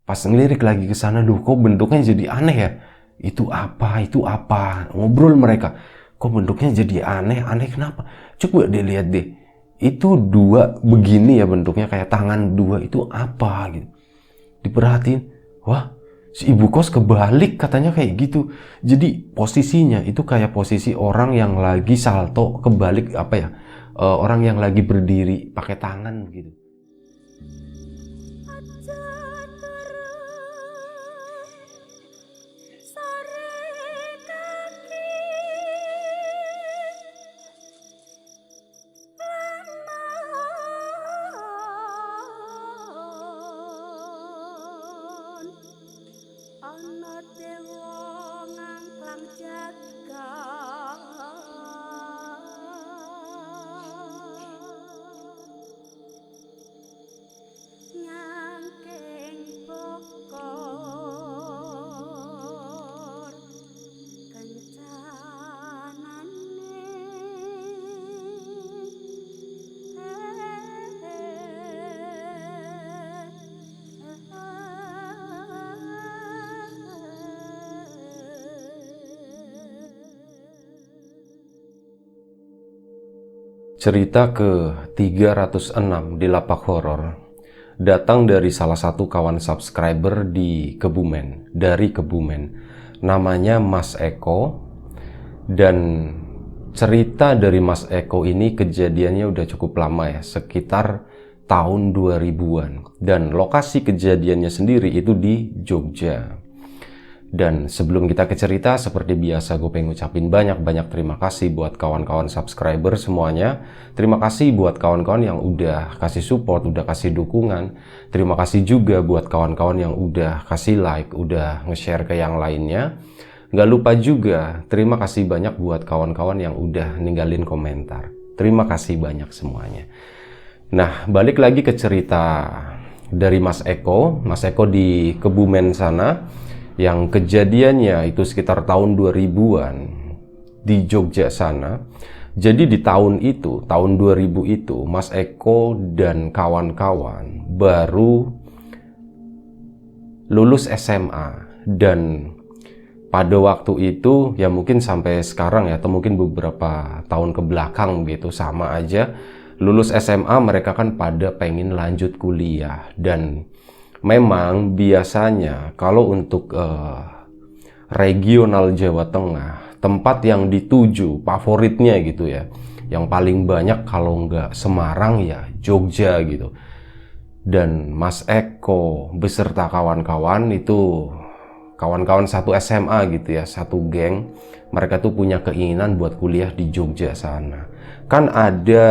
Pas ngelirik lagi ke sana, duh kok bentuknya jadi aneh ya. Itu apa? Itu apa? Ngobrol mereka. Kok bentuknya jadi aneh? Aneh kenapa? Coba deh lihat deh. Itu dua begini ya bentuknya, kayak tangan dua, itu apa gitu. Diperhatiin, wah si ibu kos kebalik katanya kayak gitu. Jadi posisinya itu kayak posisi orang yang lagi salto kebalik, apa ya, orang yang lagi berdiri pakai tangan gitu. Ana dewa ngangklang jagat nyangking bokor kencanane Cerita ke-306 di Lapak Horor datang dari salah satu kawan subscriber di Kebumen, dari Kebumen. Namanya Mas Eko, dan cerita dari Mas Eko ini kejadiannya udah cukup lama ya, sekitar tahun 2000-an. Dan lokasi kejadiannya sendiri itu di Jogja. Dan sebelum kita ke cerita, seperti biasa gue pengen ngucapin banyak-banyak terima kasih buat kawan-kawan subscriber semuanya. Terima kasih buat kawan-kawan yang udah kasih support, udah kasih dukungan. Terima kasih juga buat kawan-kawan yang udah kasih like, udah nge-share ke yang lainnya. Gak lupa juga, terima kasih banyak buat kawan-kawan yang udah ninggalin komentar. Terima kasih banyak semuanya. Nah, balik lagi ke cerita dari Mas Eko. Mas Eko di Kebumen sana, yang kejadiannya itu sekitar tahun 2000-an di Jogja sana. Jadi di tahun itu, tahun 2000 itu, Mas Eko dan kawan-kawan baru lulus SMA. Dan pada waktu itu, ya mungkin sampai sekarang ya, atau mungkin beberapa tahun ke belakang gitu, sama aja. Lulus SMA mereka kan pada pengen lanjut kuliah. Dan memang biasanya kalau untuk regional Jawa Tengah, tempat yang dituju favoritnya gitu ya, yang paling banyak kalau nggak Semarang ya Jogja gitu. Dan Mas Eko beserta kawan-kawan itu, kawan-kawan satu SMA gitu ya, satu geng, mereka tuh punya keinginan buat kuliah di Jogja sana. Kan ada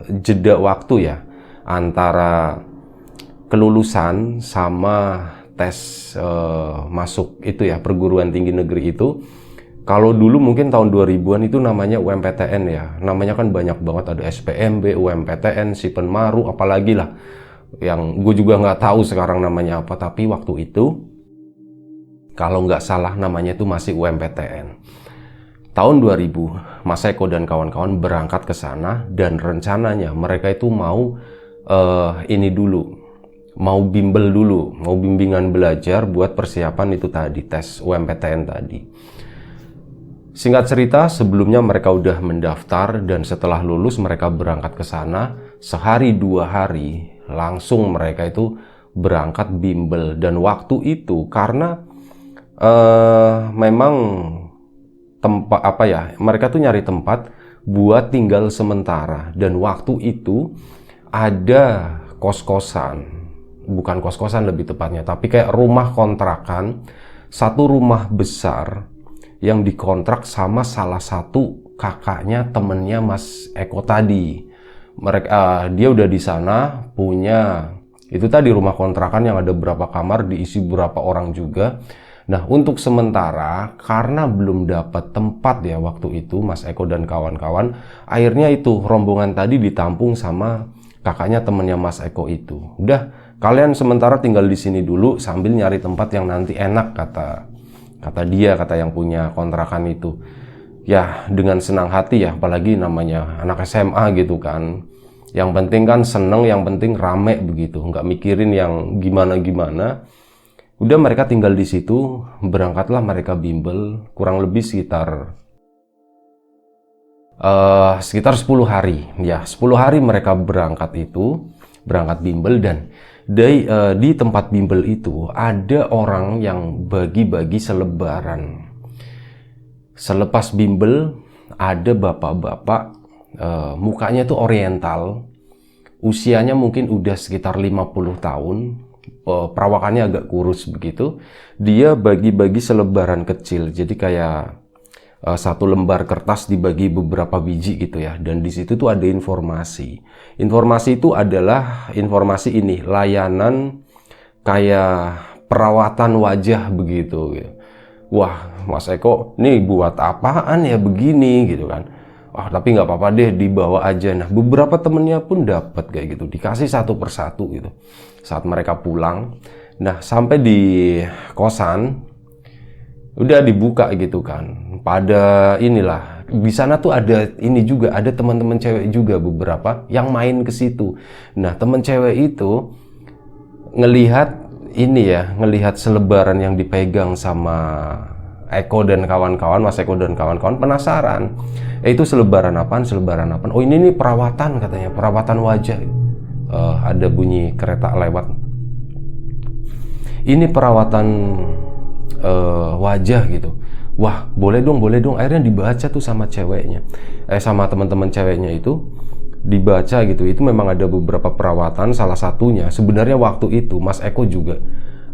jeda waktu ya antara kelulusan sama tes masuk itu ya, perguruan tinggi negeri itu. Kalau dulu mungkin tahun 2000-an itu namanya UMPTN ya. Namanya kan banyak banget, ada SPMB, UMPTN, Sipenmaru, apalagi lah. Yang gue juga nggak tahu sekarang namanya apa. Tapi waktu itu, kalau nggak salah namanya itu masih UMPTN. Tahun 2000, Mas Eko dan kawan-kawan berangkat ke sana. Dan rencananya mereka itu mau ini dulu, mau bimbel dulu, mau bimbingan belajar buat persiapan itu tadi, tes UMPTN tadi. Singkat cerita, sebelumnya mereka udah mendaftar, dan setelah lulus mereka berangkat ke sana. Sehari 2 hari langsung mereka itu berangkat bimbel. Dan waktu itu karena memang tempat apa ya, mereka tuh nyari tempat buat tinggal sementara. Dan waktu itu ada kos-kosan, bukan kos-kosan lebih tepatnya, tapi kayak rumah kontrakan, satu rumah besar yang dikontrak sama salah satu kakaknya temennya Mas Eko tadi. Mereka dia udah di sana punya itu tadi rumah kontrakan yang ada berapa kamar, diisi berapa orang juga. Nah, untuk sementara karena belum dapat tempat ya waktu itu, Mas Eko dan kawan-kawan, akhirnya itu rombongan tadi ditampung sama kakaknya temennya Mas Eko itu. Udah, kalian sementara tinggal di sini dulu sambil nyari tempat yang nanti enak, kata yang punya kontrakan itu. Ya, dengan senang hati ya, apalagi namanya anak SMA gitu kan. Yang penting kan seneng, yang penting rame begitu, nggak mikirin yang gimana-gimana. Udah mereka tinggal di situ, berangkatlah mereka bimbel, kurang lebih sekitar 10 hari. Ya, 10 hari mereka berangkat bimbel, dan di tempat bimbel itu ada orang yang bagi-bagi selebaran. Selepas bimbel ada bapak-bapak, mukanya tuh oriental, usianya mungkin udah sekitar 50 tahun, perawakannya agak kurus begitu. Dia bagi-bagi selebaran kecil, jadi kayak satu lembar kertas dibagi beberapa biji gitu ya, dan di situ tuh ada informasi. Informasi itu adalah informasi ini, layanan kayak perawatan wajah begitu. Wah, Mas Eko, nih buat apaan ya begini gitu kan? Wah, tapi nggak apa-apa deh, dibawa aja. Nah, beberapa temennya pun dapat kayak gitu, dikasih satu persatu gitu. Saat mereka pulang, nah sampai di kosan, udah dibuka gitu kan. Pada inilah, di sana tuh ada ini juga, ada teman-teman cewek juga beberapa yang main ke situ. Nah, teman cewek itu ngelihat selebaran yang dipegang sama Eko dan kawan-kawan, Mas Eko dan kawan-kawan, penasaran. Itu selebaran apaan? Oh, ini nih perawatan katanya, perawatan wajah. Ada bunyi kereta lewat. Ini perawatan wajah gitu. Wah, boleh dong. Akhirnya dibaca tuh sama ceweknya. Sama teman-teman ceweknya itu dibaca gitu. Itu memang ada beberapa perawatan, salah satunya sebenarnya waktu itu Mas Eko juga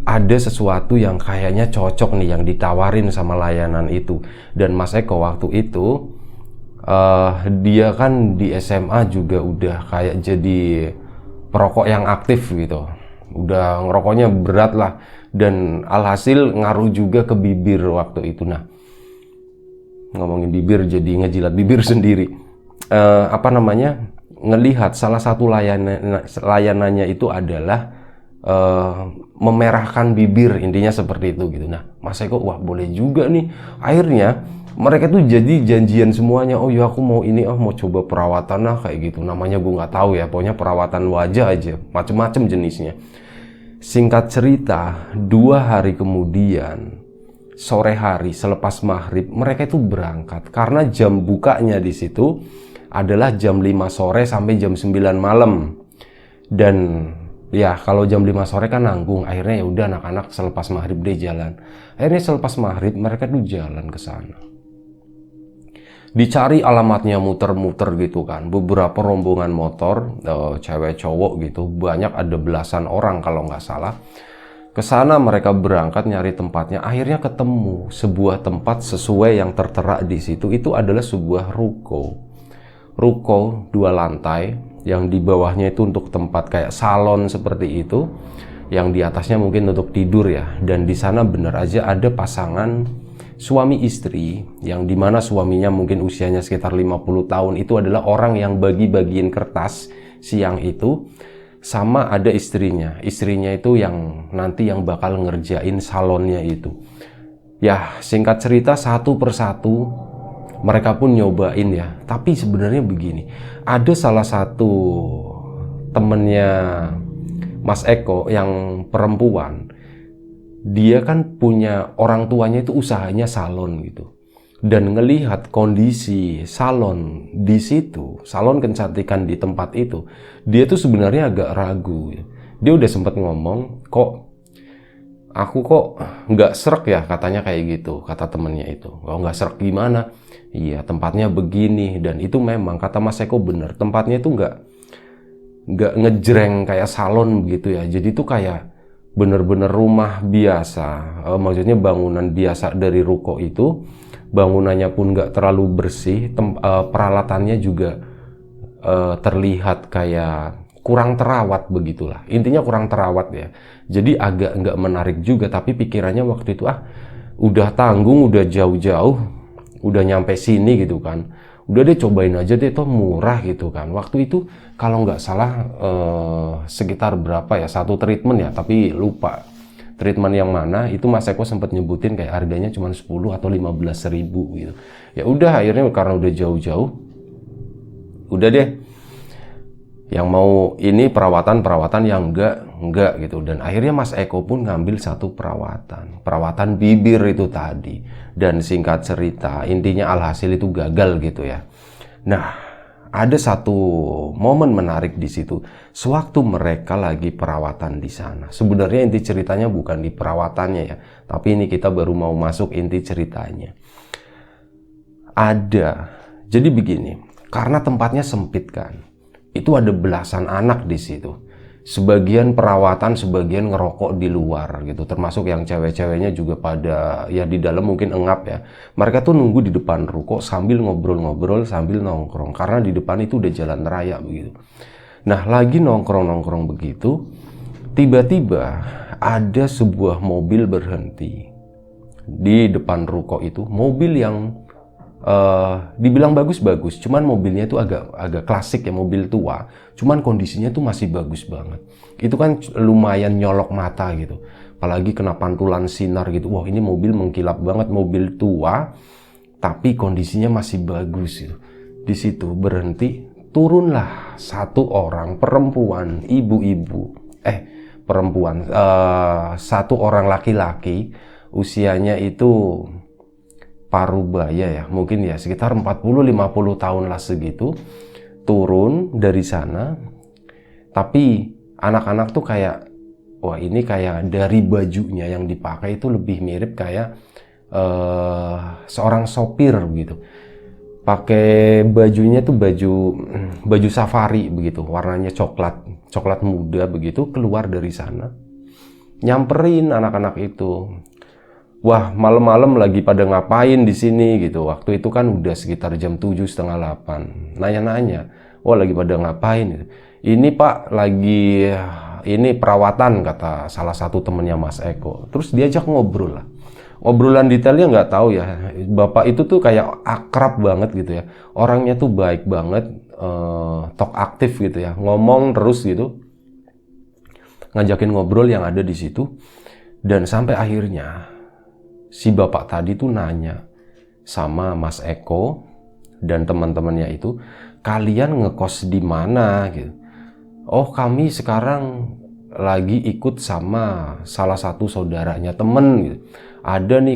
ada sesuatu yang kayaknya cocok nih yang ditawarin sama layanan itu. Dan Mas Eko waktu itu dia kan di SMA juga udah kayak jadi perokok yang aktif gitu, udah ngerokoknya berat lah, dan alhasil ngaruh juga ke bibir waktu itu. Nah, ngomongin bibir jadi ngejilat bibir sendiri. Ngelihat salah satu layanannya itu adalah memerahkan bibir, intinya seperti itu gitu. Nah, Mas Eko, wah boleh juga nih. Akhirnya mereka tuh jadi janjian semuanya. Oh ya, aku mau ini, mau coba perawatan lah kayak gitu. Namanya gue nggak tahu ya, pokoknya perawatan wajah aja, macem-macem jenisnya. Singkat cerita, 2 hari kemudian, sore hari selepas maghrib, mereka itu berangkat karena jam bukanya di situ adalah jam 5 sore sampai jam 9 malam. Dan ya kalau jam 5 sore kan nanggung. Akhirnya ya udah, anak-anak selepas maghrib deh jalan. Akhirnya selepas maghrib mereka tuh jalan ke sana. Dicari alamatnya, muter-muter gitu kan. Beberapa rombongan motor, cewek cowok gitu, banyak, ada belasan orang kalau nggak salah. Kesana mereka berangkat nyari tempatnya. Akhirnya ketemu sebuah tempat sesuai yang tertera di situ. Itu adalah sebuah ruko 2 lantai, yang di bawahnya itu untuk tempat kayak salon seperti itu, yang di atasnya mungkin untuk tidur ya. Dan di sana bener aja ada pasangan suami istri, yang dimana suaminya mungkin usianya sekitar 50 tahun, itu adalah orang yang bagi-bagiin kertas siang itu, sama ada istrinya itu yang nanti yang bakal ngerjain salonnya itu. Ya, singkat cerita, satu persatu mereka pun nyobain ya. Tapi sebenarnya begini, ada salah satu temennya Mas Eko yang perempuan, dia kan punya orang tuanya itu usahanya salon gitu. Dan ngelihat kondisi salon di situ, salon kecantikan di tempat itu, dia tuh sebenarnya agak ragu. Dia udah sempat ngomong, aku kok nggak srek ya, katanya kayak gitu, kata temennya itu. Oh, nggak srek gimana? Iya, tempatnya begini. Dan itu memang kata Mas Eko bener, tempatnya itu nggak ngejreng kayak salon begitu ya. Jadi itu kayak bener-bener rumah biasa, maksudnya bangunan biasa dari ruko itu. Bangunannya pun nggak terlalu bersih, peralatannya juga terlihat kayak kurang terawat begitulah. Intinya kurang terawat ya. Jadi agak nggak menarik juga. Tapi pikirannya waktu itu, udah tanggung, udah jauh-jauh, udah nyampe sini gitu kan. Udah deh, cobain aja deh, toh murah gitu kan. Waktu itu kalau nggak salah sekitar berapa ya, 1 treatment ya, tapi lupa treatment yang mana. Itu Mas Eko sempat nyebutin kayak harganya cuma 10 atau 15 ribu gitu. Ya udah, akhirnya karena udah jauh-jauh, udah deh. Yang mau ini perawatan yang enggak gitu. Dan akhirnya Mas Eko pun ngambil satu perawatan bibir itu tadi. Dan singkat cerita, intinya alhasil itu gagal gitu ya. Nah, ada satu momen menarik di situ. Sewaktu mereka lagi perawatan di sana. Sebenarnya inti ceritanya bukan di perawatannya ya, tapi ini kita baru mau masuk inti ceritanya. Jadi begini, karena tempatnya sempit kan. Itu ada belasan anak di situ. Sebagian perawatan, sebagian ngerokok di luar gitu. Termasuk yang cewek-ceweknya juga pada ya di dalam mungkin engap ya. Mereka tuh nunggu di depan ruko sambil ngobrol-ngobrol sambil nongkrong karena di depan itu udah jalan raya begitu. Nah, lagi nongkrong-nongkrong begitu, tiba-tiba ada sebuah mobil berhenti di depan ruko itu. Mobil yang dibilang bagus-bagus, cuman mobilnya itu agak klasik ya, mobil tua, cuman kondisinya tuh masih bagus banget. Itu kan lumayan nyolok mata gitu, apalagi kena pantulan sinar gitu. Wah, ini mobil mengkilap banget, mobil tua tapi kondisinya masih bagus gitu. Di situ berhenti, turunlah satu orang perempuan, satu orang laki-laki, usianya itu parubaya ya, mungkin ya sekitar 40-50 tahun lah segitu, turun dari sana. Tapi anak-anak tuh kayak, wah ini kayak dari bajunya yang dipakai itu lebih mirip kayak seorang sopir gitu. Pakai bajunya tuh baju safari begitu, warnanya coklat muda begitu, keluar dari sana. Nyamperin anak-anak itu. Wah, malam-malam lagi pada ngapain di sini gitu. Waktu itu kan udah sekitar jam 7, setengah 8. Nanya-nanya, wah lagi pada ngapain gitu. Ini Pak, lagi ini perawatan, kata salah satu temennya Mas Eko. Terus diajak ngobrol lah. Obrolan detailnya nggak tahu ya. Bapak itu tuh kayak akrab banget gitu ya. Orangnya tuh baik banget, talk aktif gitu ya. Ngomong terus gitu. Ngajakin ngobrol yang ada di situ. Dan sampai akhirnya si bapak tadi tuh nanya sama Mas Eko dan teman-temannya itu, kalian ngekos di mana gitu. Oh, kami sekarang lagi ikut sama salah satu saudaranya temen gitu. Ada nih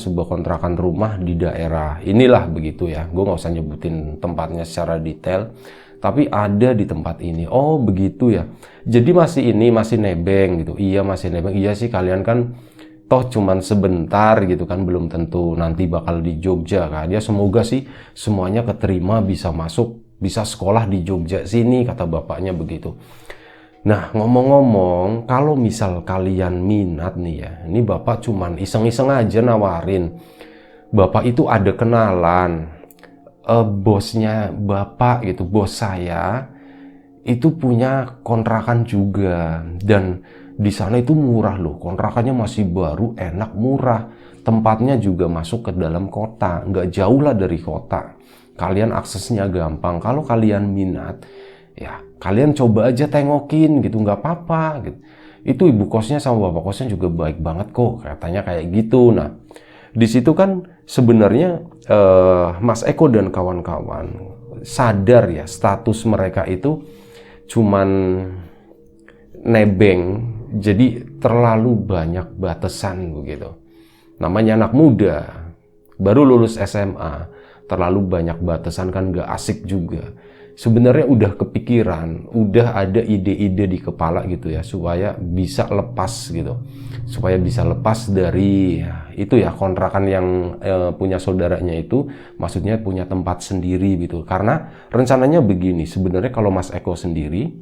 sebuah kontrakan rumah di daerah inilah begitu ya. Gue nggak usah nyebutin tempatnya secara detail, tapi ada di tempat ini. Oh begitu ya. Jadi masih nebeng gitu. Iya masih nebeng. Iya sih, kalian kan toh cuman sebentar gitu kan, belum tentu nanti bakal di Jogja kan. Ya semoga sih semuanya keterima, bisa masuk, bisa sekolah di Jogja sini, kata bapaknya begitu. Nah, ngomong-ngomong, kalau misal kalian minat nih ya, ini bapak cuman iseng-iseng aja nawarin. Bapak itu ada kenalan, bosnya bapak gitu, bos saya itu punya kontrakan juga, dan di sana itu murah loh, kontrakannya masih baru, enak, murah. Tempatnya juga masuk ke dalam kota, nggak jauh lah dari kota. Kalian aksesnya gampang. Kalau kalian minat, ya kalian coba aja tengokin gitu, nggak apa-apa gitu. Itu ibu kosnya sama bapak kosnya juga baik banget kok, katanya kayak gitu. Nah, di situ kan sebenarnya Mas Eko dan kawan-kawan sadar ya, status mereka itu cuman nebeng, jadi terlalu banyak batasan begitu. Namanya anak muda, baru lulus SMA, terlalu banyak batasan kan gak asik juga. Sebenarnya udah kepikiran, udah ada ide-ide di kepala gitu ya, supaya bisa lepas gitu. Supaya bisa lepas dari itu ya, kontrakan yang punya saudaranya itu, maksudnya punya tempat sendiri gitu. Karena rencananya begini, sebenarnya kalau Mas Eko sendiri,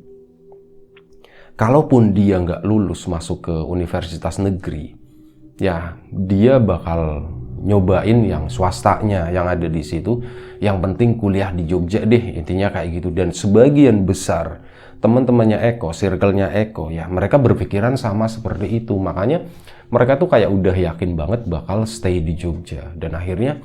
kalaupun dia nggak lulus masuk ke universitas negeri, ya dia bakal nyobain yang swastanya yang ada di situ. Yang penting kuliah di Jogja deh, intinya kayak gitu. Dan sebagian besar teman-temannya Eko, circle-nya Eko, ya mereka berpikiran sama seperti itu. Makanya mereka tuh kayak udah yakin banget bakal stay di Jogja. Dan akhirnya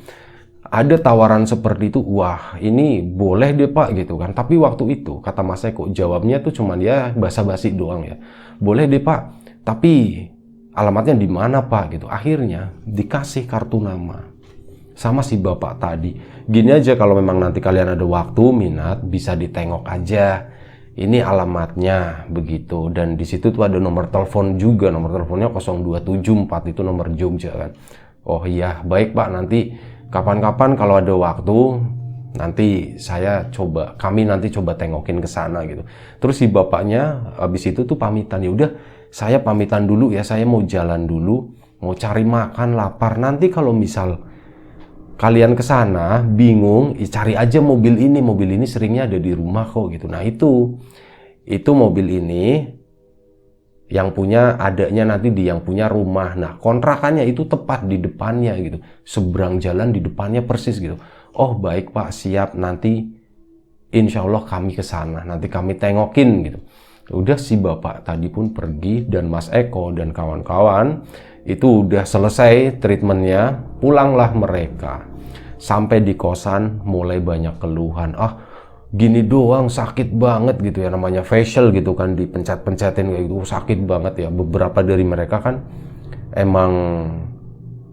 ada tawaran seperti itu, wah ini boleh deh Pak gitu kan. Tapi waktu itu kata Mas Eko, jawabnya tuh cuman ya basa-basi doang ya. Boleh deh Pak, tapi alamatnya di mana Pak gitu. Akhirnya dikasih kartu nama sama si bapak tadi. Gini aja, kalau memang nanti kalian ada waktu minat, bisa ditengok aja ini alamatnya begitu, dan di situ tuh ada nomor telepon juga, nomor teleponnya 0274 itu nomor Jogja kan. Oh iya, baik Pak, nanti kapan-kapan kalau ada waktu nanti kami nanti coba tengokin ke sana gitu. Terus si bapaknya habis itu tuh pamitan, ya udah saya pamitan dulu ya, saya mau jalan dulu, mau cari makan, lapar. Nanti kalau misal kalian ke sana bingung, cari aja mobil ini seringnya ada di rumah kok gitu. Nah itu mobil ini yang punya adanya nanti di yang punya rumah. Nah kontrakannya itu tepat di depannya gitu, seberang jalan di depannya persis gitu. Oh baik Pak, siap, nanti insya Allah kami ke sana, nanti kami tengokin gitu. Udah si bapak tadi pun pergi, dan Mas Eko dan kawan-kawan itu udah selesai treatmentnya, pulanglah mereka. Sampai di kosan mulai banyak keluhan, gini doang sakit banget gitu ya, namanya facial gitu kan, dipencet-pencetin kayak gitu, sakit banget ya. Beberapa dari mereka kan emang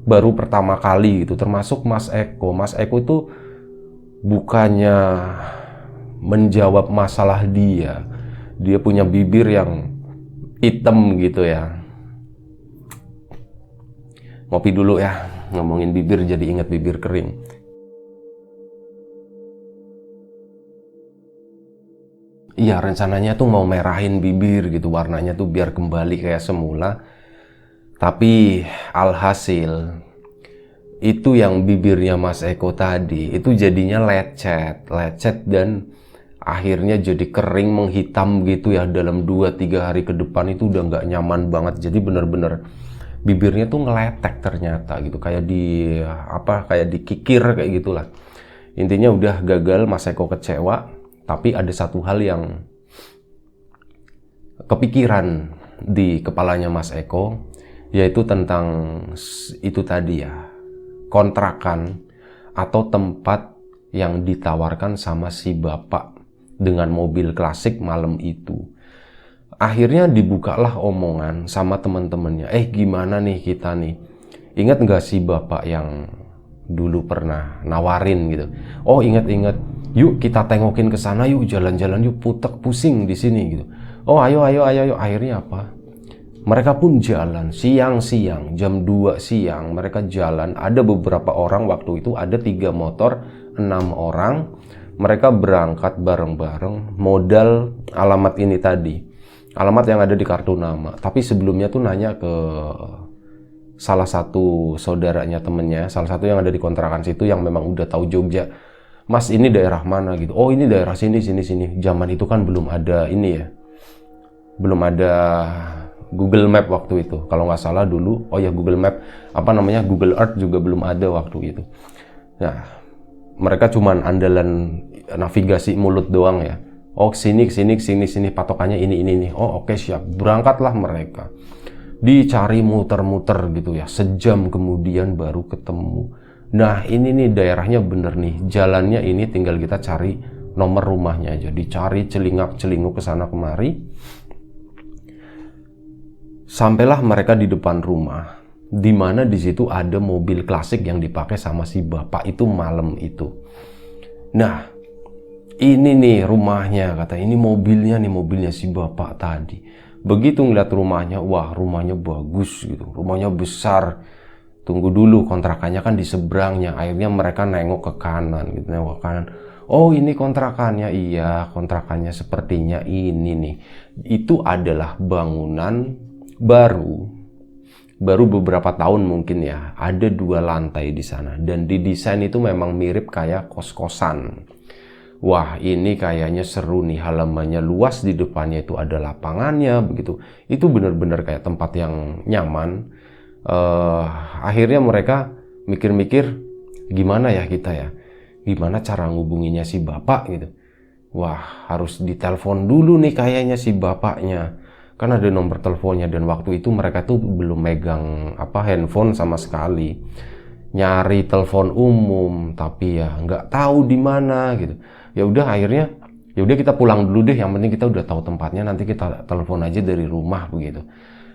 baru pertama kali gitu, termasuk Mas Eko. Mas Eko itu bukannya menjawab masalah dia punya bibir yang hitam gitu ya. Ngopi dulu ya, ngomongin bibir jadi ingat bibir kering. Iya, rencananya tuh mau merahin bibir gitu, warnanya tuh biar kembali kayak semula. Tapi alhasil itu yang bibirnya Mas Eko tadi itu jadinya lecet dan akhirnya jadi kering menghitam gitu ya. Dalam 2-3 hari ke depan itu udah nggak nyaman banget. Jadi bener-bener bibirnya tuh ngeletek ternyata gitu, kayak dikikir kayak gitulah. Intinya udah gagal, Mas Eko kecewa. Tapi ada satu hal yang kepikiran di kepalanya Mas Eko, yaitu tentang itu tadi ya, kontrakan atau tempat yang ditawarkan sama si bapak dengan mobil klasik malam itu. Akhirnya dibukalah omongan sama teman-temannya, gimana nih kita nih, ingat nggak si bapak yang dulu pernah nawarin gitu? Oh ingat, yuk kita tengokin ke sana, yuk jalan-jalan, yuk putek pusing di sini gitu. Oh ayo. Akhirnya apa? Mereka pun jalan siang-siang, jam 2 siang mereka jalan. Ada beberapa orang waktu itu, ada 3 motor, 6 orang. Mereka berangkat bareng-bareng, modal alamat ini tadi, alamat yang ada di kartu nama. Tapi sebelumnya tuh nanya ke salah satu saudaranya, temennya, salah satu yang ada di kontrakan situ yang memang udah tahu Jogja. Mas ini daerah mana gitu? Oh ini daerah sini. Zaman itu kan belum ada ini ya, belum ada Google Map waktu itu. Kalau nggak salah dulu, Google Map, Google Earth juga belum ada waktu itu. Nah, mereka cuman andalan navigasi mulut doang ya. Oh sini, patokannya ini. Oh oke, siap. Berangkatlah mereka. Dicari muter-muter gitu ya. Sejam kemudian baru ketemu. Nah ini nih daerahnya bener nih, jalannya ini tinggal kita cari nomor rumahnya aja. Dicari celingak-celinguk kesana kemari. Sampailah mereka di depan rumah, dimana di situ ada mobil klasik yang dipakai sama si bapak itu malam itu. Nah ini nih rumahnya, kata ini mobilnya si bapak tadi. Begitu ngeliat rumahnya, wah rumahnya bagus gitu, rumahnya besar. Tunggu dulu, kontrakannya kan di seberangnya. Akhirnya mereka nengok ke kanan gitu, nengok ke kanan. Oh ini kontrakannya, iya kontrakannya sepertinya ini nih. Itu adalah bangunan baru beberapa tahun mungkin ya. Ada 2 lantai di sana, dan didesain itu memang mirip kayak kos-kosan. Wah ini kayaknya seru nih, halamannya luas, di depannya itu ada lapangannya begitu. Itu benar-benar kayak tempat yang nyaman. Akhirnya mereka mikir-mikir, gimana ya kita ya, gimana cara ngubunginya si bapak gitu. Wah harus ditelepon dulu nih kayaknya si bapaknya, kan ada nomor teleponnya. Dan waktu itu mereka tuh belum megang handphone sama sekali. Nyari telepon umum tapi ya nggak tahu di mana gitu. Ya udah akhirnya kita pulang dulu deh, yang penting kita udah tahu tempatnya, nanti kita telepon aja dari rumah begitu.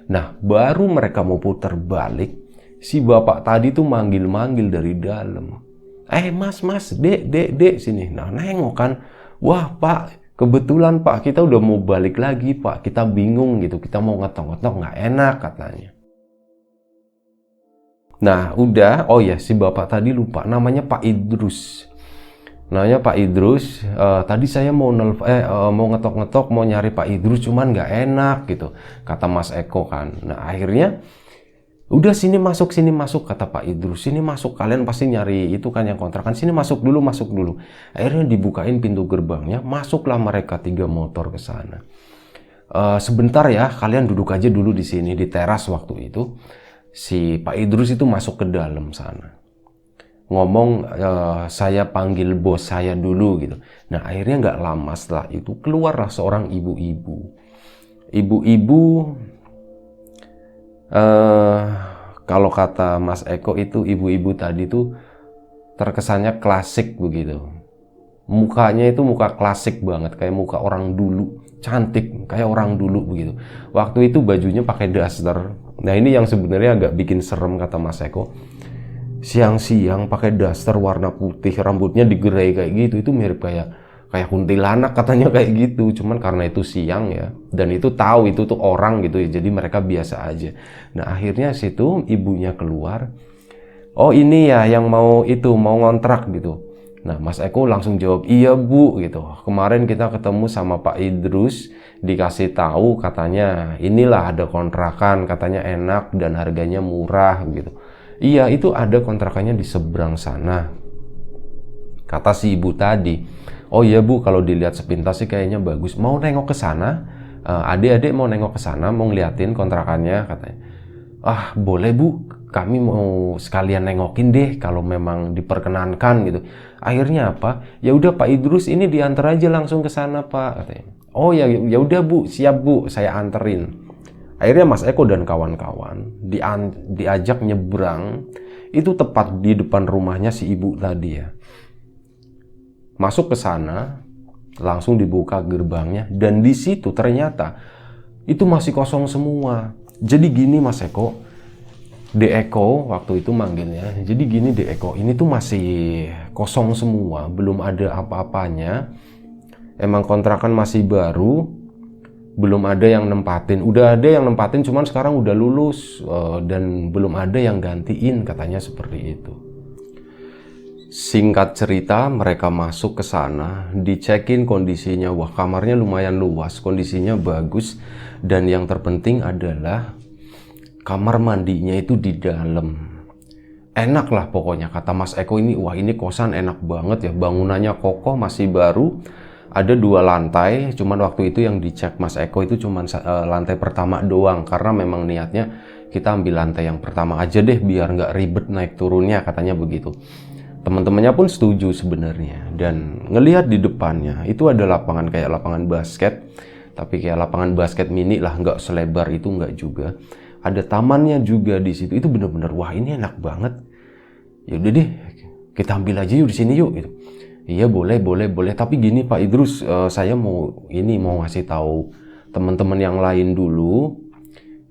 Nah baru mereka mau putar balik, si bapak tadi tuh manggil-manggil dari dalam. Mas, dek sini. Nah nengok kan, wah pak Kebetulan Pak, kita udah mau balik lagi Pak, kita bingung gitu, kita mau ngetok-ngetok nggak enak katanya. Nah udah, oh ya si bapak tadi lupa, namanya Pak Idrus. Namanya Pak Idrus, tadi saya mau mau ngetok-ngetok, mau nyari Pak Idrus, cuman nggak enak gitu, kata Mas Eko kan. Nah akhirnya, udah sini masuk, kata Pak Idrus, sini masuk, kalian pasti nyari itu kan yang kontrakan, sini masuk dulu. Akhirnya dibukain pintu gerbangnya, masuklah mereka 3 motor ke sana. Sebentar ya, kalian duduk aja dulu di sini, di teras waktu itu. Si Pak Idrus itu masuk ke dalam sana. Ngomong, saya panggil bos saya dulu gitu. Nah akhirnya nggak lama setelah itu, keluarlah seorang ibu-ibu. Kalau kata Mas Eko itu ibu-ibu tadi tuh terkesannya klasik begitu. Mukanya itu muka klasik banget, kayak muka orang dulu, cantik kayak orang dulu begitu. Waktu itu bajunya pakai daster. Nah ini yang sebenarnya agak bikin serem kata Mas Eko. Siang-siang pakai daster warna putih, rambutnya digerai kayak gitu, itu mirip kayak kuntilanak katanya kayak gitu. Cuman karena itu siang ya, dan itu tahu itu tuh orang gitu ya, jadi mereka biasa aja. Nah akhirnya situ ibunya keluar, oh ini ya yang mau ngontrak gitu. Nah Mas Eko langsung jawab, iya Bu gitu, kemarin kita ketemu sama Pak Idrus, dikasih tahu katanya inilah ada kontrakan, katanya enak dan harganya murah gitu. Iya itu ada kontrakannya di seberang sana, kata si ibu tadi. Oh iya Bu, kalau dilihat sepintas sih kayaknya bagus. Mau nengok ke sana? Adik-adik mau nengok ke sana, mau ngeliatin kontrakannya katanya. Ah boleh Bu, kami mau sekalian nengokin deh kalau memang diperkenankan gitu. Akhirnya apa? Ya udah Pak Idrus ini diantar aja langsung ke sana Pak katanya. Oh ya udah Bu, siap Bu, saya anterin. Akhirnya Mas Eko dan kawan-kawan diajak nyebrang, itu tepat di depan rumahnya si ibu tadi ya. Masuk ke sana, langsung dibuka gerbangnya, dan di situ ternyata itu masih kosong semua. Jadi gini Mas Eko, Eko waktu itu manggilnya. Jadi gini Eko, ini tuh masih kosong semua, belum ada apa-apanya. Emang kontrakan masih baru, belum ada yang nempatin. Udah ada yang nempatin, cuman sekarang udah lulus dan belum ada yang gantiin, katanya seperti itu. Singkat cerita, mereka masuk ke sana, dicekin kondisinya. Wah, kamarnya lumayan luas, kondisinya bagus, dan yang terpenting adalah kamar mandinya itu di dalam. Enak lah pokoknya, kata Mas Eko ini. Wah, ini kosan enak banget ya, bangunannya kokoh, masih baru. Ada 2 lantai, cuman waktu itu yang dicek Mas Eko itu cuman lantai pertama doang, karena memang niatnya kita ambil lantai yang pertama aja deh biar nggak ribet naik turunnya, katanya begitu. Teman-temannya pun setuju sebenarnya, dan ngelihat di depannya itu ada lapangan kayak lapangan basket, tapi kayak lapangan basket mini lah, nggak selebar itu, nggak juga. Ada tamannya juga di situ. Itu bener-bener wah ini enak banget. Ya udah deh, kita ambil aja yuk di sini yuk gitu. Iya boleh. Tapi gini Pak Idrus, saya mau ngasih tahu teman-teman yang lain dulu.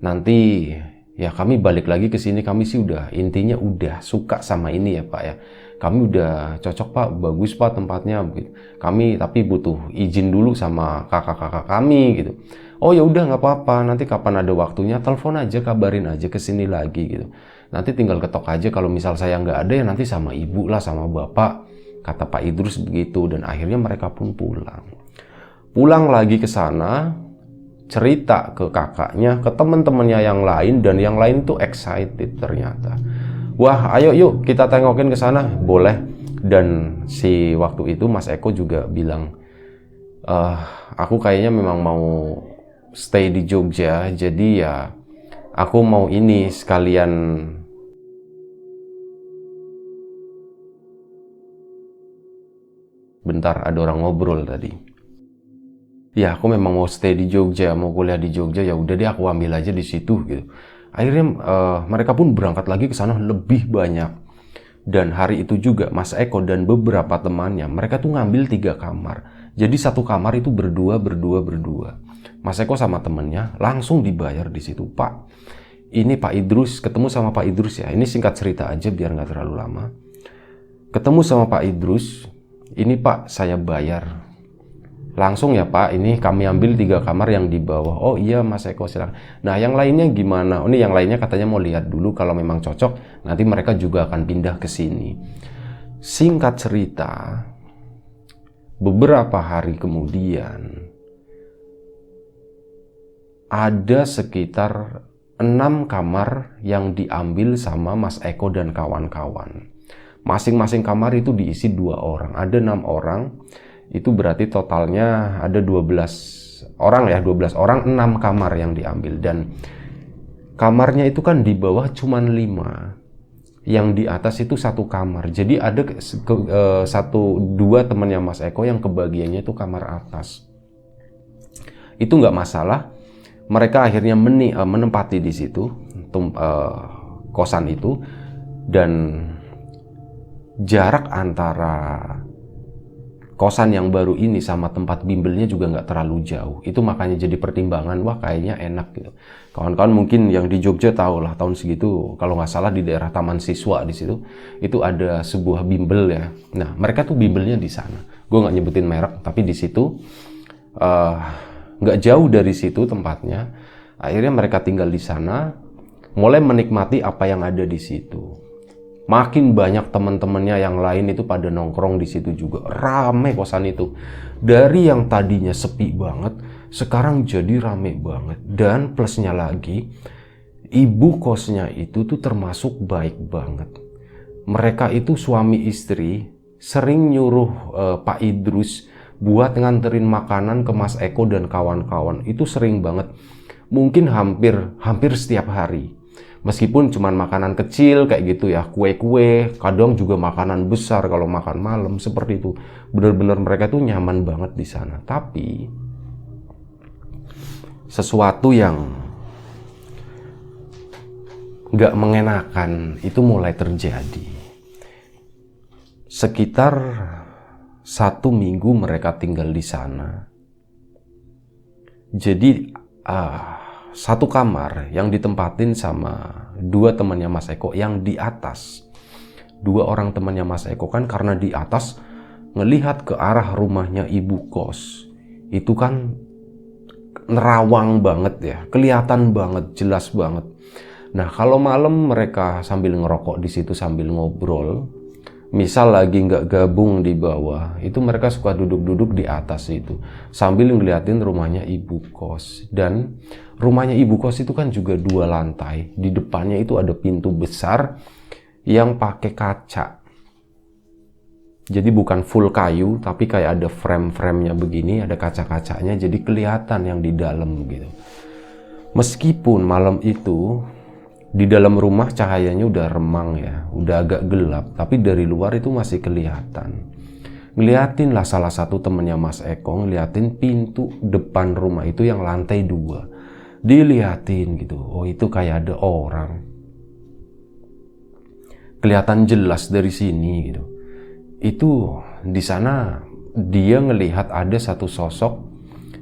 Nanti ya kami balik lagi ke sini, kami sih intinya udah suka sama ini ya Pak ya. Kami udah cocok Pak, bagus Pak tempatnya gitu. Kami tapi butuh izin dulu sama kakak-kakak kami gitu. Oh ya udah nggak apa-apa, nanti kapan ada waktunya telepon aja, kabarin aja ke sini lagi gitu. Nanti tinggal ketok aja, kalau misal saya nggak ada ya nanti sama ibu lah sama bapak, kata Pak Idrus begitu. Dan akhirnya mereka pun pulang lagi ke sana, cerita ke kakaknya, ke teman-temannya yang lain, dan yang lain tuh excited ternyata. Wah, ayo yuk kita tengokin ke sana, boleh. Dan si waktu itu Mas Eko juga bilang, aku kayaknya memang mau stay di Jogja, jadi ya aku mau ini sekalian. Bentar, ada orang ngobrol tadi. Ya, aku memang mau stay di Jogja, mau kuliah di Jogja, ya udah deh aku ambil aja di situ gitu. Akhirnya mereka pun berangkat lagi ke sana lebih banyak. Dan hari itu juga Mas Eko dan beberapa temannya, mereka tuh ngambil 3 kamar. Jadi satu kamar itu berdua. Mas Eko sama temennya langsung dibayar di situ. Pak, ini Pak Idrus, ketemu sama Pak Idrus ya. Ini singkat cerita aja biar nggak terlalu lama. Ketemu sama Pak Idrus, ini Pak saya bayar. langsung ya Pak, ini kami ambil 3 kamar yang di bawah. Oh iya Mas Eko, silakan. Nah yang lainnya gimana? Oh, ini yang lainnya katanya mau lihat dulu, kalau memang cocok nanti mereka juga akan pindah ke sini. Singkat cerita, beberapa hari kemudian ada sekitar 6 kamar yang diambil sama Mas Eko dan kawan-kawan. Masing-masing kamar itu diisi 2 orang. Ada 6 orang. Itu berarti totalnya ada 12 orang ya, 12 orang, 6 kamar yang diambil. Dan kamarnya itu kan di bawah cuman 5, yang di atas itu 1 kamar. Jadi ada 1-2 temannya Mas Eko yang kebagiannya itu kamar atas. Itu nggak masalah, mereka akhirnya menempati di situ kosan itu. Dan jarak antara kosan yang baru ini sama tempat bimbelnya juga nggak terlalu jauh. Itu makanya jadi pertimbangan, wah kayaknya enak gitu. Kawan-kawan mungkin yang di Jogja tahu lah, tahun segitu kalau nggak salah di daerah Taman Siswa di situ itu ada sebuah bimbel ya. Nah mereka tuh bimbelnya di sana. Gue nggak nyebutin merek, tapi di situ nggak jauh dari situ tempatnya. Akhirnya mereka tinggal di sana, mulai menikmati apa yang ada di situ. Makin banyak teman-temannya yang lain itu pada nongkrong di situ juga. Rame kosan itu. Dari yang tadinya sepi banget, sekarang jadi rame banget. Dan plusnya lagi, ibu kosnya itu tuh termasuk baik banget. Mereka itu suami istri, sering nyuruh Pak Idrus buat nganterin makanan ke Mas Eko dan kawan-kawan. Itu sering banget. Mungkin hampir setiap hari. Meskipun cuman makanan kecil kayak gitu ya, kue-kue, kadang juga makanan besar kalau makan malam seperti itu. Benar-benar mereka tuh nyaman banget di sana. Tapi sesuatu yang nggak mengenakan itu mulai terjadi. Sekitar 1 minggu mereka tinggal di sana. Jadi 1 kamar yang ditempatin sama 2 temannya Mas Eko yang di atas. 2 orang temannya Mas Eko kan karena di atas ngelihat ke arah rumahnya ibu kos. Itu kan nerawang banget ya, kelihatan banget, jelas banget. Nah, kalau malam mereka sambil ngerokok di situ sambil ngobrol, misal lagi nggak gabung di bawah, itu mereka suka duduk-duduk di atas itu sambil ngeliatin rumahnya ibu kos. Dan rumahnya ibu kos itu kan juga 2 lantai. Di depannya itu ada pintu besar yang pakai kaca. Jadi bukan full kayu, tapi kayak ada frame-framenya begini, ada kaca-kacanya, jadi kelihatan yang di dalam gitu. Meskipun malam itu di dalam rumah cahayanya udah remang ya, udah agak gelap, tapi dari luar itu masih kelihatan. Ngeliatin lah salah satu temennya Mas Eko, ngeliatin pintu depan rumah itu yang lantai 2. Diliatin gitu, oh itu kayak ada orang. Kelihatan jelas dari sini gitu. Itu di sana dia ngelihat ada satu sosok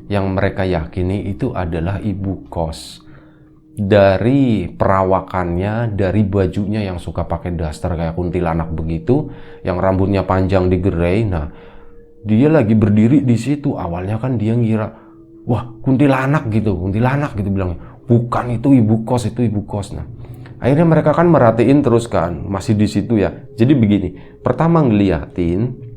yang mereka yakini itu adalah ibu kos. Dari perawakannya, dari bajunya yang suka pakai daster kayak kuntilanak begitu, yang rambutnya panjang digerai. Nah, dia lagi berdiri di situ. Awalnya kan dia ngira, wah kuntilanak gitu bilangnya. Bukan, itu ibu kos, itu ibu kos. Nah, akhirnya mereka kan merhatiin terus kan, masih di situ ya. Jadi begini, pertama ngeliatin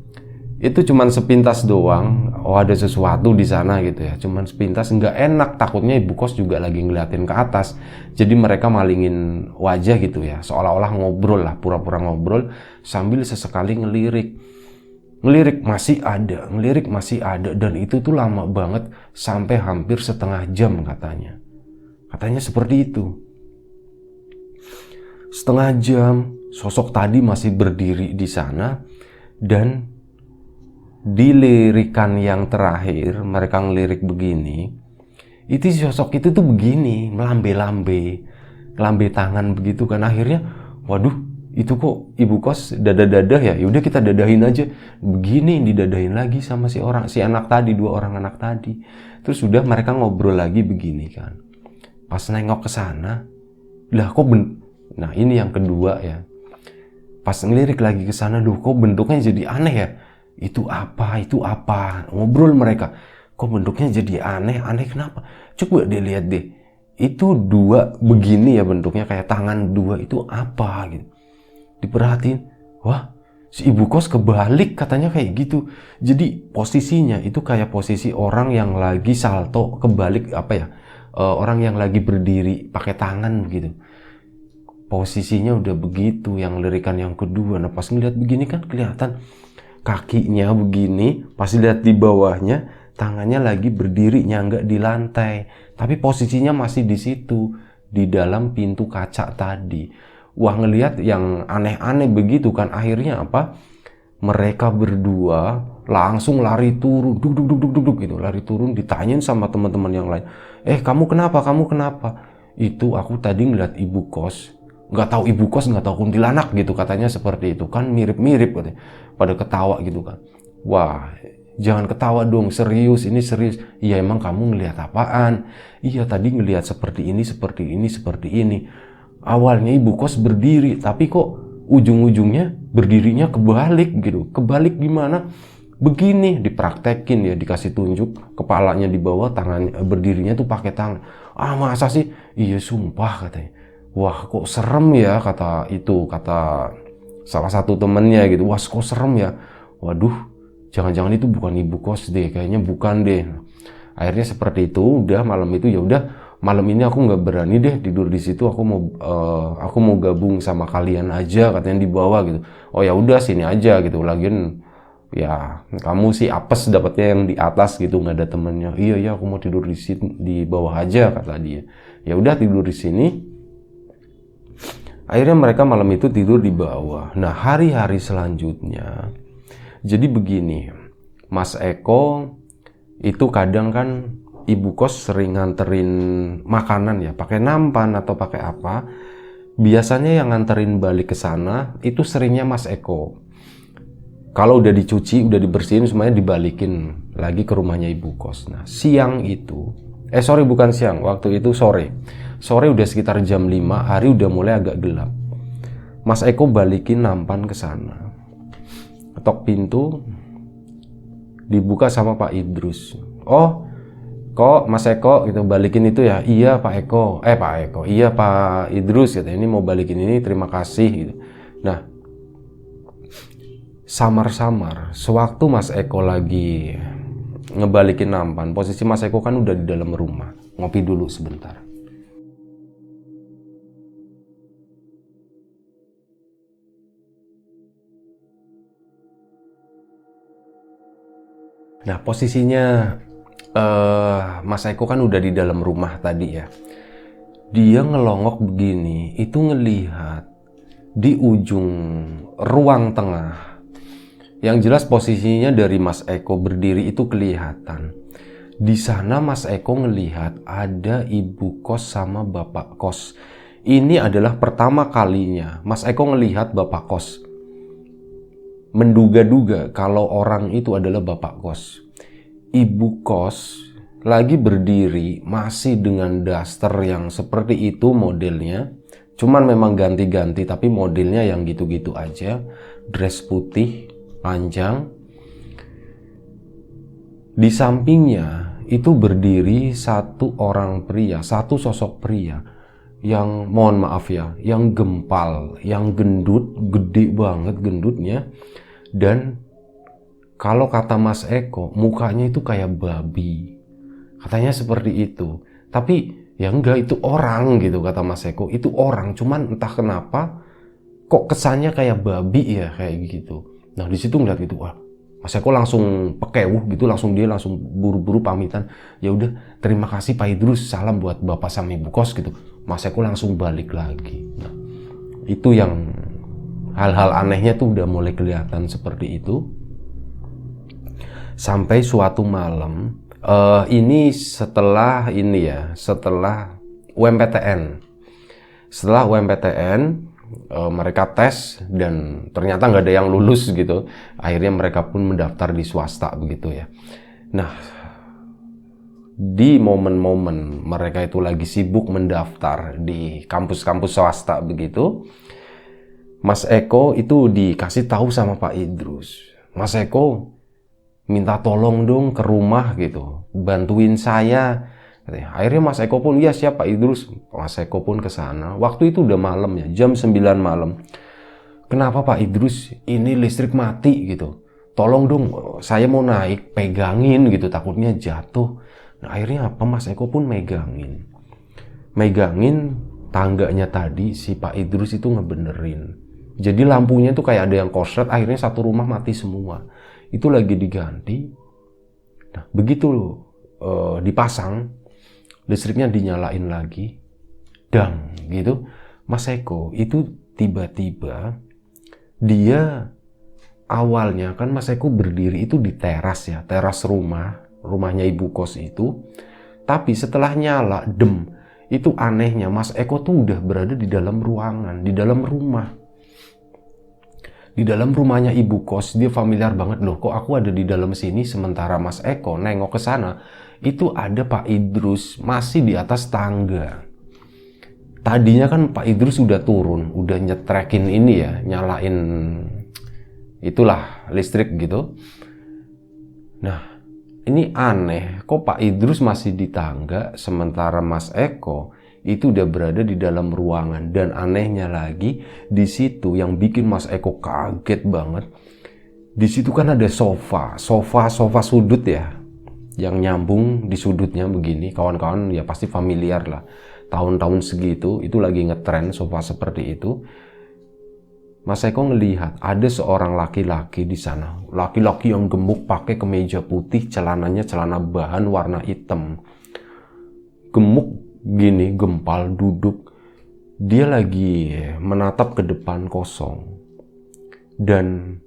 itu cuman sepintas doang, oh ada sesuatu di sana gitu ya, cuman sepintas, nggak enak, takutnya ibu kos juga lagi ngeliatin ke atas. Jadi mereka malingin wajah gitu ya, seolah-olah ngobrol lah, pura-pura ngobrol sambil sesekali ngelirik masih ada, dan itu tuh lama banget, sampai hampir setengah jam katanya seperti itu. Setengah jam sosok tadi masih berdiri di sana. Dan di lirikan yang terakhir mereka ngelirik begini, itu sosok itu tuh begini, melambe tangan begitu kan. Akhirnya waduh, itu kok ibu kos dadah-dadah ya, yaudah kita dadahin aja. Begini didadahin lagi sama si anak tadi, 2 orang anak tadi. Terus sudah mereka ngobrol lagi begini kan. Pas nengok ke sana, lah kok nah ini yang kedua ya. Pas ngelirik lagi ke sana, kok bentuknya jadi aneh ya. Itu apa? Itu apa? Ngobrol mereka. Kok bentuknya jadi aneh? Aneh kenapa? Coba dilihat deh. Itu dua begini ya bentuknya, kayak tangan dua, itu apa gitu. Diperhatiin, wah si ibu kos kebalik katanya kayak gitu. Jadi posisinya itu kayak posisi orang yang lagi salto kebalik, apa ya, orang yang lagi berdiri pakai tangan gitu. Posisinya udah begitu, yang lirikan yang kedua. Nah pas ngeliat begini kan kelihatan kakinya begini, pas lihat di bawahnya tangannya lagi berdiri nyangga di lantai, tapi posisinya masih di situ, di dalam pintu kaca tadi. Wah, ngelihat yang aneh-aneh begitu kan, akhirnya apa? Mereka berdua langsung lari turun, duk duk duk duk duk gitu, lari turun, ditanyain sama teman-teman yang lain. Kamu kenapa? Kamu kenapa? Itu aku tadi ngeliat ibu kos. Nggak tahu ibu kos, nggak tahu kuntilanak gitu, katanya seperti itu kan, mirip-mirip katanya. Pada ketawa gitu kan. Wah, jangan ketawa dong, serius, ini serius. Iya, emang kamu ngelihat apaan? Iya, tadi ngelihat seperti ini, seperti ini, seperti ini. Awalnya ibu kos berdiri, tapi kok ujung-ujungnya berdirinya kebalik gitu. Kebalik gimana? Begini, dipraktekin ya, dikasih tunjuk, kepalanya di bawah, tangan berdirinya tuh pakai tangan. Ah, masa sih? Iya, sumpah katanya. Wah, kok serem ya, kata salah satu temennya gitu. Wah, kok serem ya. Waduh, jangan-jangan itu bukan ibu kos deh, kayaknya bukan deh. Akhirnya seperti itu, udah malam itu ya udah, malam ini aku nggak berani deh tidur di situ, aku mau gabung sama kalian aja, katanya di bawah gitu. Oh ya udah, sini aja gitu. Lagian ya kamu sih apes dapatnya yang di atas gitu, nggak ada temennya. Iya, aku mau tidur di sini, di bawah aja, kata dia. Ya udah, tidur di sini. Akhirnya mereka malam itu tidur di bawah. Nah, hari-hari selanjutnya jadi begini, Mas Eko itu kadang kan ibu kos sering nganterin makanan ya, pakai nampan atau pakai apa. Biasanya yang nganterin balik ke sana itu seringnya Mas Eko. Kalau udah dicuci, udah dibersihin semuanya, dibalikin lagi ke rumahnya ibu kos. Nah, siang itu, bukan siang, waktu itu sore. Sore udah sekitar jam 5, hari udah mulai agak gelap. Mas Eko balikin nampan ke sana. Ketok pintu, dibuka sama Pak Idrus. Oh, kok Mas Eko gitu balikin itu ya? Iya Pak Eko. Iya Pak Idrus gitu. Ini mau balikin ini, terima kasih gitu. Nah, samar-samar sewaktu Mas Eko lagi ngebalikin nampan, posisi Mas Eko kan udah di dalam rumah, ngopi dulu sebentar. Nah, posisinya Mas Eko kan udah di dalam rumah tadi ya. Dia ngelongok begini, itu ngelihat di ujung ruang tengah. Yang jelas posisinya dari Mas Eko berdiri itu kelihatan. Di sana Mas Eko ngelihat ada ibu kos sama bapak kos. Ini adalah pertama kalinya Mas Eko ngelihat bapak kos. Menduga-duga kalau orang itu adalah bapak kos. Ibu kos lagi berdiri masih dengan daster yang seperti itu modelnya. Cuman memang ganti-ganti, tapi modelnya yang gitu-gitu aja. Dress putih, panjang. Di sampingnya itu berdiri satu orang pria, satu sosok pria. Yang mohon maaf ya, yang gempal, yang gendut, gede banget gendutnya. Dan kalau kata Mas Eko, mukanya itu kayak babi. Katanya seperti itu. Tapi ya enggak, itu orang gitu kata Mas Eko. Itu orang, cuman entah kenapa kok kesannya kayak babi ya, kayak gitu. Nah, di situ ngeliat gitu, wah, Mas Eko langsung pekewuh gitu, langsung buru-buru pamitan. Ya udah, terima kasih Pak Idrus, salam buat Bapak sama Ibu kos gitu. Mas Eko langsung balik lagi. Nah, itu yang hal-hal anehnya tuh udah mulai kelihatan seperti itu. Sampai suatu malam, ini setelah UMPTN. Setelah UMPTN, mereka tes dan ternyata nggak ada yang lulus gitu. Akhirnya mereka pun mendaftar di swasta begitu ya. Nah, di momen-momen mereka itu lagi sibuk mendaftar di kampus-kampus swasta begitu, Mas Eko itu dikasih tahu sama Pak Idrus. Mas Eko minta tolong dong ke rumah gitu, bantuin saya. Akhirnya Mas Eko pun, ya siap Pak Idrus. Mas Eko pun ke sana. Waktu itu udah malam ya, jam 9 malam. Kenapa Pak Idrus? Ini listrik mati gitu. Tolong dong, saya mau naik, pegangin gitu, takutnya jatuh. Nah, akhirnya apa? Mas Eko pun megangin tangganya tadi, si Pak Idrus itu ngebenerin. Jadi lampunya tuh kayak ada yang korslet, akhirnya satu rumah mati semua. Itu lagi diganti. Nah, begitu dipasang, listriknya dinyalain lagi, dang gitu. Mas Eko itu tiba-tiba, dia awalnya kan Mas Eko berdiri itu di teras ya, teras rumahnya ibu kos itu. Tapi setelah nyala, itu anehnya Mas Eko tuh udah berada di dalam ruangan, di dalam rumah. Di dalam rumahnya ibu kos, dia familiar banget, loh kok aku ada di dalam sini. Sementara Mas Eko nengok ke sana, itu ada Pak Idrus masih di atas tangga. Tadinya kan Pak Idrus udah turun, udah nyetrekin ini ya, nyalain itulah listrik gitu. Nah, ini aneh, kok Pak Idrus masih di tangga sementara Mas Eko itu udah berada di dalam ruangan. Dan anehnya lagi, di situ yang bikin Mas Eko kaget banget, di situ kan ada sofa sudut ya, yang nyambung di sudutnya begini. Kawan-kawan ya pasti familiar lah, tahun-tahun segitu itu lagi ngetren sofa seperti itu. Mas Eko ngelihat ada seorang laki-laki di sana, laki-laki yang gemuk, pakai kemeja putih, celananya celana bahan warna hitam, gemuk gini, gempal, duduk. Dia lagi menatap ke depan kosong. Dan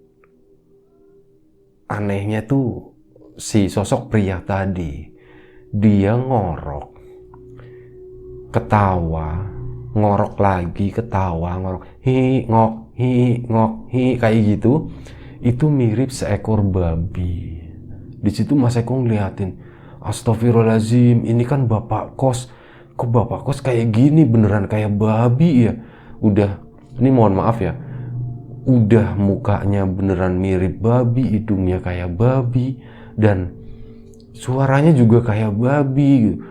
anehnya tuh si sosok pria tadi, dia ngorok, ketawa, ngorok lagi, ketawa, ngorok, hi ngok, kayak gitu. Itu mirip seekor babi. Di situ Mas Eko ngeliatin, astagfirullahaladzim, ini kan bapak kos. Kok bapak kos kayak gini, beneran kayak babi ya. Udah, ini mohon maaf ya, udah mukanya beneran mirip babi, hidungnya kayak babi, dan suaranya juga kayak babi.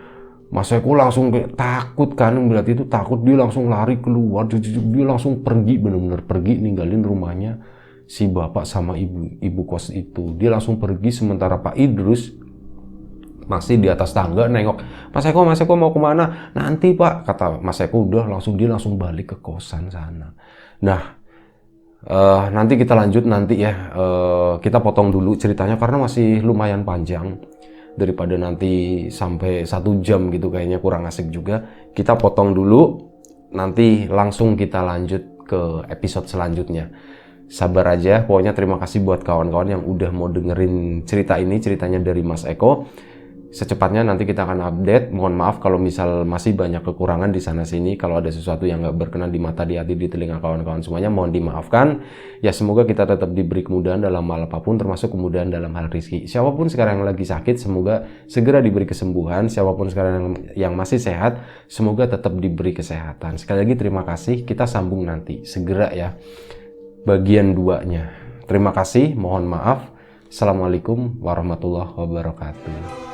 Mas Eko langsung kayak takut kan, berarti itu takut, dia langsung lari keluar, dia langsung pergi, bener-bener pergi, ninggalin rumahnya si bapak sama ibu kos itu. Dia langsung pergi, sementara Pak Idrus masih di atas tangga nengok. Mas Eko mau kemana? Nanti Pak, kata Mas Eko. Dia langsung balik ke kosan sana. Nah, nanti kita lanjut nanti ya. Kita potong dulu ceritanya karena masih lumayan panjang. Daripada nanti sampai 1 jam gitu, kayaknya kurang asik juga. Kita potong dulu, nanti langsung kita lanjut ke episode selanjutnya. Sabar aja, pokoknya terima kasih buat kawan-kawan yang udah mau dengerin cerita ini, ceritanya dari Mas Eko. Secepatnya nanti kita akan update. Mohon maaf kalau misal masih banyak kekurangan di sana sini, kalau ada sesuatu yang gak berkenan di mata, di hati, di telinga kawan-kawan semuanya, mohon dimaafkan. Ya semoga kita tetap diberi kemudahan dalam hal apapun, termasuk kemudahan dalam hal rezeki. Siapapun sekarang yang lagi sakit, semoga segera diberi kesembuhan. Siapapun sekarang yang masih sehat, semoga tetap diberi kesehatan. Sekali lagi terima kasih, kita sambung nanti segera ya bagian 2-nya. Terima kasih, mohon maaf. Assalamualaikum warahmatullahi wabarakatuh.